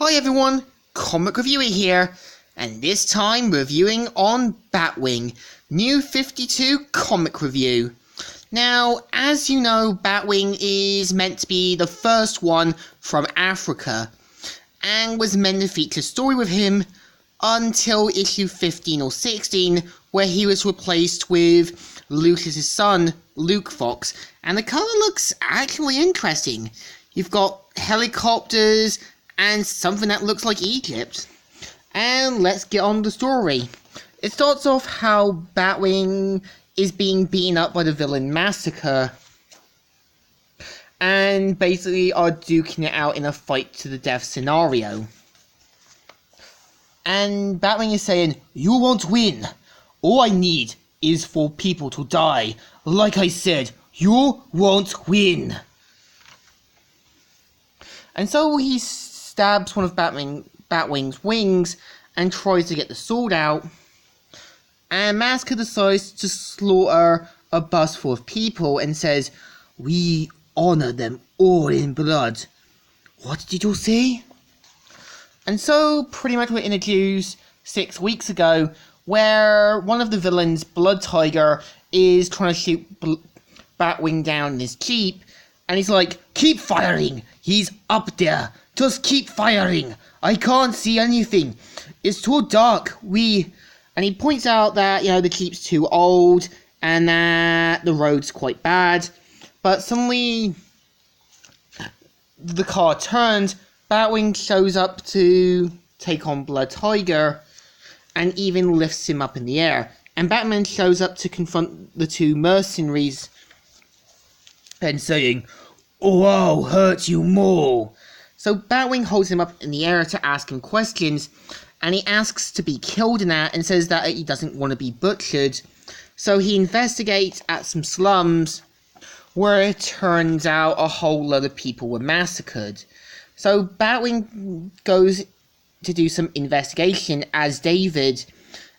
Hi everyone, Comic Reviewer here, and this time reviewing on Batwing, New 52 comic review. Now, as you know, Batwing is meant to be the first one from Africa, and was meant to feature a story with him until issue 15 or 16, where he was replaced with Lucas's son, Luke Fox, and the cover looks actually interesting. You've got helicopters and something that looks like Egypt. And let's get on the story. It starts off how Batwing is being beaten up by the villain Massacre, and basically are duking it out in a fight to the death scenario. And Batwing is saying, "You won't win. All I need is for people to die. Like I said, you won't win." And so he stabs one of Batwing's wings and tries to get the sword out. And Massacre decides to slaughter a bus full of people and says, "We honor them all in blood." What did you say? And so pretty much we're introduced 6 weeks ago, where one of the villains, Blood Tiger, is trying to shoot Batwing down in his jeep, and he's like, "Keep firing, he's up there, just keep firing, I can't see anything, it's too dark, and he points out that, the jeep's too old, and that the road's quite bad, but suddenly the car turns, Batwing shows up to take on Blood Tiger, and even lifts him up in the air, and Batman shows up to confront the two mercenaries, and saying, "Oh, I'll hurt you more." So Batwing holds him up in the air to ask him questions, and he asks to be killed in that and says that he doesn't want to be butchered. So he investigates at some slums, where it turns out a whole lot of people were massacred. So Batwing goes to do some investigation as David,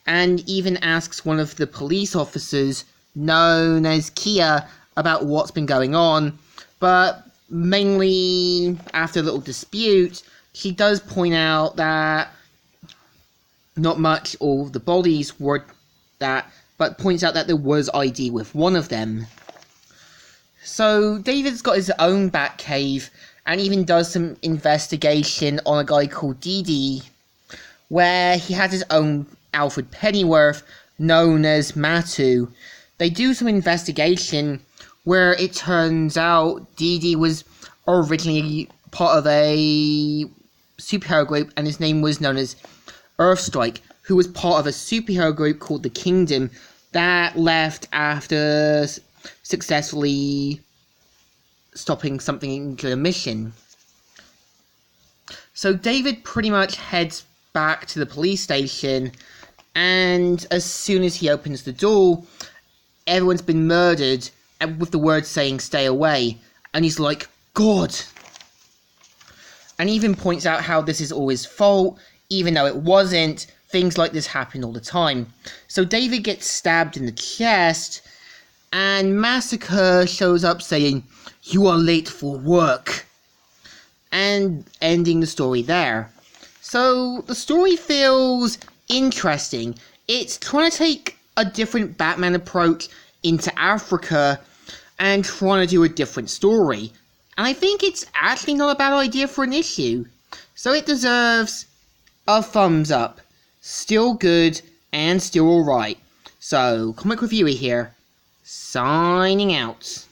and even asks one of the police officers, known as Kia, about what's been going on, but mainly after a little dispute, she does point out that not much of the bodies were that, but points out that there was ID with one of them. So David's got his own bat cave, and even does some investigation on a guy called Dee, where he has his own Alfred Pennyworth, known as Matu. They do some investigation where it turns out Dee was originally part of a superhero group, and his name was known as Earthstrike, who was part of a superhero group called the Kingdom that left after successfully stopping something into a mission. So David pretty much heads back to the police station, and as soon as he opens the door, everyone's been murdered, and with the words saying "stay away," and he's like, "God!" And even points out how this is all his fault, even though it wasn't. Things like this happen all the time. So David gets stabbed in the chest, and Massacre shows up saying, "You are late for work," and ending the story there. So the story feels interesting. It's trying to take a different Batman approach into Africa and trying to do a different story. And I think it's actually not a bad idea for an issue. So it deserves a thumbs up. Still good and still alright. So, Comic Reviewer here, signing out.